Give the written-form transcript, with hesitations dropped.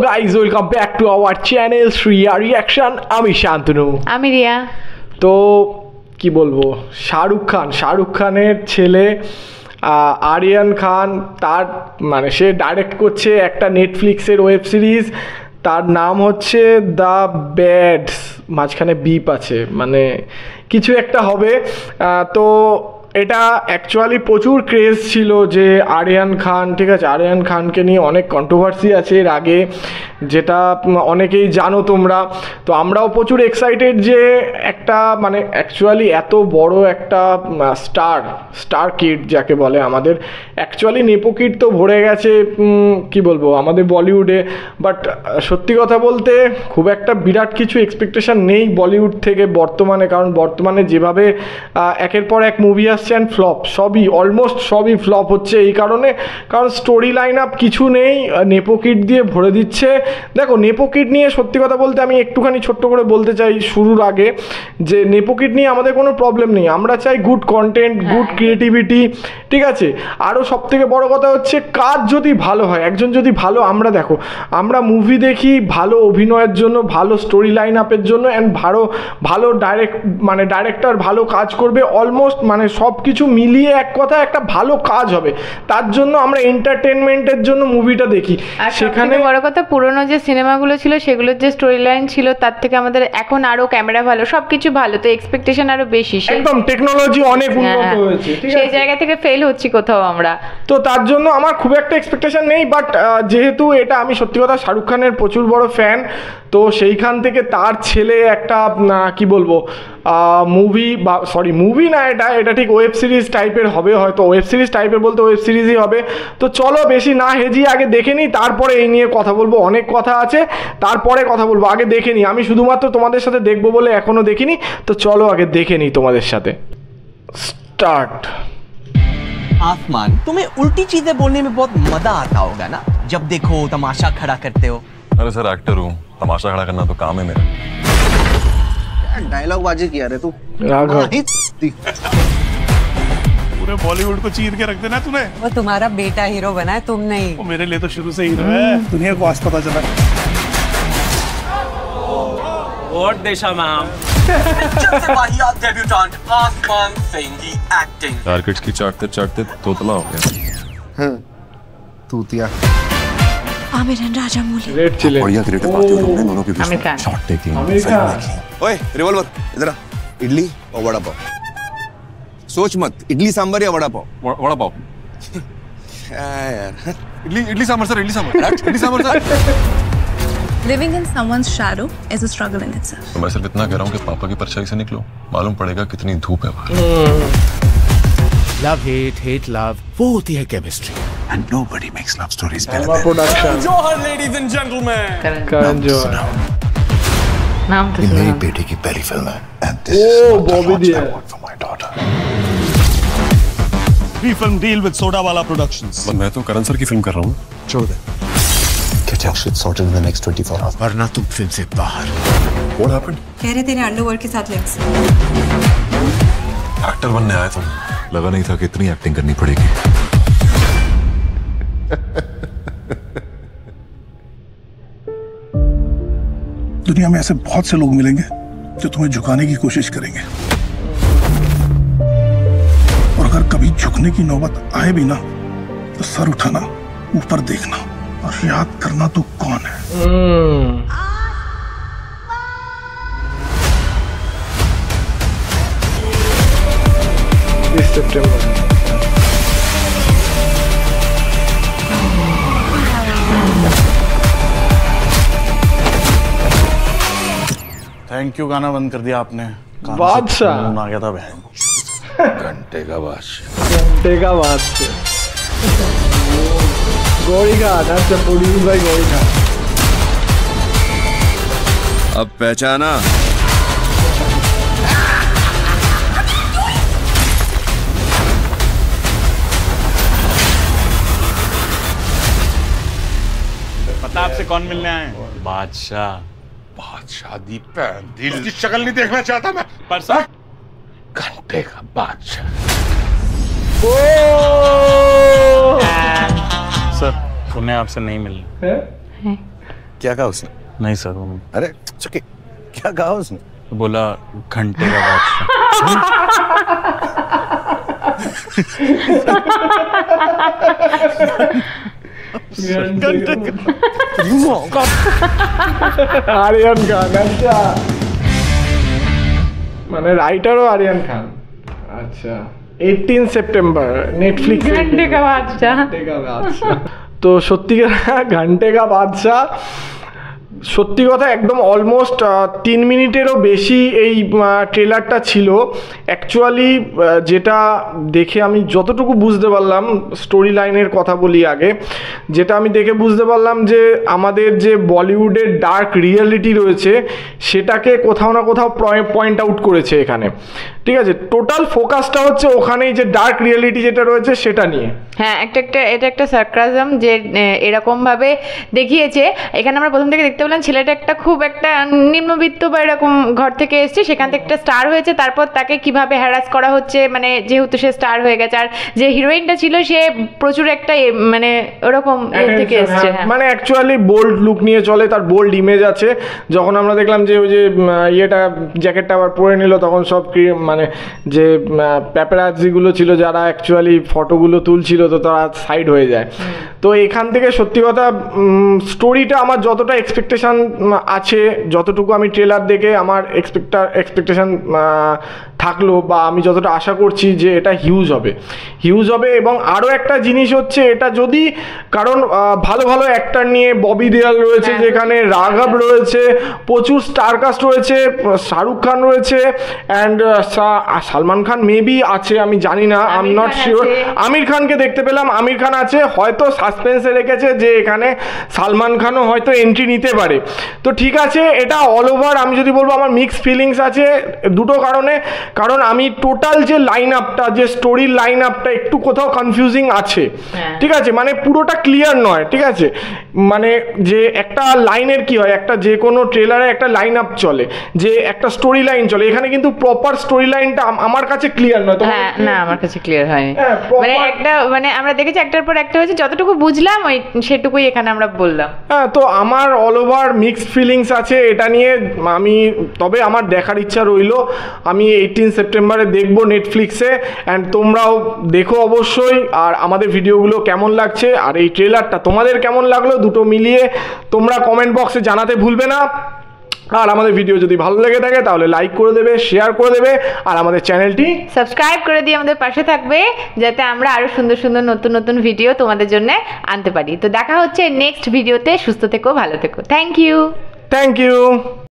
Guys welcome back to our channel Shriya reaction. আমি শান্তনু, আমি রিয়া। তো কি বলবো, শাহরুখ খানের ছেলে আরিয়ান খান, তার মানে সে ডাইরেক্ট করছে একটা নেটফ্লিক্সের ওয়েব সিরিজ, তার নাম হচ্ছে দ্য ব্যাডস, মাঝখানে বিপ আছে, মানে কিছু একটা হবে। তো এটা অ্যাকচুয়ালি প্রচুর ক্রেজ ছিল যে আরিয়ান খান, ঠিক আছে, আরিয়ান খানকে নিয়ে অনেক কন্ট্রোভার্সি আছে এর আগে, যেটা অনেকেই জানো তোমরা। তো আমরাও প্রচুর এক্সাইটেড যে একটা মানে অ্যাকচুয়ালি এত বড় একটা স্টার কিড যাকে বলে, আমাদের অ্যাকচুয়ালি নেপো কিড তো ভরে গেছে কি বলবো আমাদের বলিউডে, বাট সত্যি কথা বলতে খুব একটা বিরাট কিছু এক্সপেকটেশন নেই বলিউড থেকে বর্তমানে, কারণ বর্তমানে যেভাবে একের পর এক মুভি আসছে অ্যান্ড ফ্লপ, অলমোস্ট সবই ফ্লপ হচ্ছে এই কারণে, কারণ স্টোরি লাইন আপ কিছু নেই, নেপো কিড দিয়ে ভরে দিচ্ছে। দেখো, নেপো কিড নিয়ে সত্যি কথা বলতে আমি একটুখানি ছোট্ট করে বলতে চাই শুরুর আগে, যে নেপো কিড নিয়ে আমাদের কোনো প্রবলেম নেই, আমরা চাই গুড কন্টেন্ট, গুড ক্রিয়েটিভিটি, ঠিক আছে। আরও সবথেকে বড় কথা হচ্ছে কাজ যদি ভালো হয়, একজন যদি ভালো, আমরা মুভি দেখি ভালো অভিনয়ের জন্য, ভালো স্টোরি লাইন আপের জন্য, অ্যান্ড ভালো ডাইরেক্টর ভালো কাজ করবে, অলমোস্ট মানে সব কিছু মিলিয়ে এক কথা একটা ভালো কাজ হবে, তার জন্য আমরা এন্টারটেনমেন্টের জন্য মুভিটা দেখি। সেখানে বড় কথা পুরোনো যে সিনেমাগুলো ছিল সেগুলোর যে স্টোরি লাইন ছিল তার থেকে আমাদের এখন আরো ক্যামেরা ভালো, সবকিছু ভালো, তো এক্সপেকটেশন আরো বেশি, একদম টেকনোলজি অনেক উন্নত হয়েছে, সেই জায়গা থেকে ফেল হচ্ছি কোথাও আমরা, তো তার জন্য আমার খুব একটা এক্সপেকটেশন নেই। বাট যেহেতু এটা, আমি সত্যি কথা শাহরুখ খানের প্রচুর বড় ফ্যান, তো সেইখান থেকে তার ছেলে একটা কি বলবো মুভি না, এটা ঠিক ওয়েব সিরিজ টাইপের হবে, হয়তো ওয়েব সিরিজ টাইপের বলতে ওয়েব সিরিজই হবে। তো চলো বেশি না হেজিয়ে আগে দেখে নিই, তারপরে এই নিয়ে কথা বলবো, অনেক কথা আছে তারপরে কথা বলবো, আগে দেখে নিই। আমি শুধুমাত্র তোমাদের সাথে দেখবো বলে এখনও দেখিনি, তো চলো আগে দেখে নিই তোমাদের সাথে। स्टार्ट। आसमान, तुम्हें उल्टी चीजें बोलने में बहुत मजा आता होगा ना, जब देखो तमाशा खड़ा करते हो। अरे सर, एक्टर हूँ, तमाशा खड़ा करना तो काम है मेरा। डायलॉग बाजी किया रे तू। पूरे बॉलीवुड को चीर के रख देना तूने। वो तुम्हारा बेटा हीरो बना है, तुम नहीं। वो मेरे लिए तो शुरू से हीरो है, दुनिया को आज पता चला। और देशा मैम वाहियात डेब्यूटेंट आसमान सिंह की एक्टिंग। टारगेट्स की चाटते तोतला हो गया। तूतिया। आमिर एंड राजामौली। रेड चिले। बढ़िया क्रिएटिव पार्टी हो तुमने दोनों के बीच आमिर में। खान। Shot taking. ओए रिवॉल्वर इधर आ। इडली और वड़ा पाव। सोच मत, इडली सांभर या वड़ा पाव। वड़ा पाव। यार idli sambar sir, idli sambar sir. Living in someone's shadow is a struggle in itself. तो मैं सिर्फ इतना कह रहा हूँ कि पापा की परछाई से निकलो, मालूम पड़ेगा कितनी धूप है वहाँ। Love, hate, love, वो होती है chemistry. And nobody makes love stories better than production. Johar ladies and gentleman. Karan Johar. नाम तो ये सुना। मेरी बेटी की पहली फिल्म है and this is Bobby the launch Deol. I want for my daughter. Pre-film deal with Soda Wala Productions. मैं तो करण सर की फिल्म कर रहा हूँ। छोड़ दे। Get your shit sorted in the next 24 hours. वरना तुम फिल्म से बाहर। What happened? कह रहे तेरे अंडरवर्ल्ड के साथ लिंक्स। एक्टर बनने आया तुम, लगा नहीं था कि इतनी एक्टिंग करनी पड़ेगी। दुनिया में ऐसे बहुत से लोग मिलेंगे जो तुम्हें झुकाने की कोशिश करेंगे, और अगर कभी झुकने की नौबत आए भी ना, तो सर उठाना, ऊपर देखना और याद करना तो कौन है। 30 सितंबर। थैंक यू गाना बंद कर दिया आपने। बादशाह। आ गया था बहन। घंटे का बादशाह। गौरी घाट, अच्छा, प्रोड्यूस बाय गौरी घाट। अब पहचाना। पता आपसे कौन मिलने आए? बादशाह। शादी दिल की शक्ल नहीं देखना चाहता मैं, पर सर घंटे का बादशाह। सर उन्हें आपसे नहीं मिलना। क्या कहा उसने? नहीं सर, अरे चुके, क्या कहा उसने? बोला घंटे का बादशाह। আরিয়ান খান, আচ্ছা মানে রাইটারও আরিয়ান খান। আচ্ছা 18 সেপ্টেম্বর নেটফ্লিক্স। ঘন্টে কা বাদশাহ। তো সত্যিকার ঘন্টে কা বাদশাহ, সত্যি কথা একদম অলমোস্ট 3 মিনিটেরও বেশি এই ট্রেলারটা ছিল। অ্যাকচুয়ালি যেটা দেখে আমি যতটুকু বুঝতে পারলাম, স্টোরি লাইনের কথা বলি আগে, যেটা আমি দেখে বুঝতে পারলাম যে আমাদের যে বলিউডের ডার্ক রিয়েলিটি রয়েছে সেটাকে কোথাও না কোথাও পয়েন্ট আউট করেছে এখানে। ঠিক আছে, টোটাল ফোকাসটা হচ্ছে ওখানেই যে ডার্ক রিয়েলিটি যেটা রয়েছে সেটা নিয়ে। হ্যাঁ, এটা একটা সার্কাজম যে এরকমভাবে দেখিয়েছে। এখানে আমরা প্রথম থেকে দেখতে পেলাম ছেলেটা খুব একটা নিম্নবিত্ত বা এরকম ঘর থেকে এসছে, সেখান থেকে একটা স্টার হয়েছে, তারপর তাকে কিভাবে হ্যারাস করা হচ্ছে, মানে যেহেতু সে স্টার হয়ে গেছে। আর যে হিরোইনটা ছিল সে প্রচুর একটা মানে ওরকম থেকে এসছে, মানে অ্যাকচুয়ালি বোল্ড লুক নিয়ে চলে, তার বোল্ড ইমেজ আছে। যখন আমরা দেখলাম যে ওই যে ইয়েটা জ্যাকেটটা আবার পরে নিল, তখন সব মানে যে প্যাপারাজিগুলো ছিল যারা অ্যাকচুয়ালি ফটোগুলো তুলছিল, তো তারা সাইড হয়ে যায়। তো এখান থেকে সত্যি কথা স্টোরিটা আমার যতটা এক্সপেকটেশন আছে, যতটুকু আমি ট্রেলার দেখে আমার এক্সপেকটেশন থাকলো, বা আমি যতটা আশা করছি যে এটা হিউজ হবে। এবং আরও একটা জিনিস হচ্ছে, এটা যদি কারণ ভালো ভালো অ্যাক্টর নিয়ে, ববি দেওয়াল রয়েছে যেখানে, রাঘব রয়েছে, প্রচুর স্টারকাস্ট রয়েছে, শাহরুখ খান রয়েছে, অ্যান্ড সালমান খান মেবি আছে, আমি জানি না, আই এম নট শিওর। আমির খানকে দেখতে পেলাম, আমির খান আছে, হয়তো সাসপেন্সে রেখেছে যে এখানে সালমান খানও হয়তো এন্ট্রি নিতে পারে। তো ঠিক আছে, এটা অল ওভার আমি যদি বলবো আমার মিক্সড ফিলিংস আছে দুটো কারণে। কারণ আমি টোটাল যে লাইন আপটা, যে স্টোরির লাইন আপটা একটু কোথাও কনফিউজিং আছে। ঠিক আছে, মানে পুরোটা ক্লিয়ার নয়। ঠিক আছে, মানে যে একটা লাইনের কি হয়, একটা যে কোনো ট্রেলারে একটা লাইন আপ চলে, যে একটা স্টোরি লাইন চলে, এখানে কিন্তু প্রপার স্টোরি লাইনটা আমার কাছে ক্লিয়ার নয়। না, আমার কাছে ক্লিয়ার হয়নি। মানে একটা মানে আমরা দেখেছি একটার পর একটা হয়েছে, যতটুকু বুঝলাম ওই সেটুকুই এখানে আমরা বললাম। হ্যাঁ, তো আমার অল ওভার মিক্সড ফিলিংস আছে এটা নিয়ে। তবে আমার দেখার ইচ্ছা রইল, আমি 18 সেপ্টেম্বরে দেখবো নেটফ্লিক্সে, অ্যান্ড তোমরাও দেখো অবশ্যই। আর আমাদের ভিডিওগুলো কেমন লাগছে আর এই ট্রেলারটা তোমাদের কেমন লাগলো, দুটো মিলিয়ে তোমরা কমেন্ট বক্সে জানাতে ভুলবে না। আর আমাদের ভিডিও যদি ভালো লেগে থাকে তাহলে লাইক করে দেবে, শেয়ার করে দেবে, আর আমাদের চ্যানেলটি সাবস্ক্রাইব করে দিয়ে আমাদের পাশে থাকবে, যাতে আমরা আরও সুন্দর সুন্দর নতুন ভিডিও তোমাদের জন্য আনতে পারি। তো দেখা হচ্ছে নেক্সট ভিডিওতে। সুস্থ থেকো, ভালো থেকো। Thank you.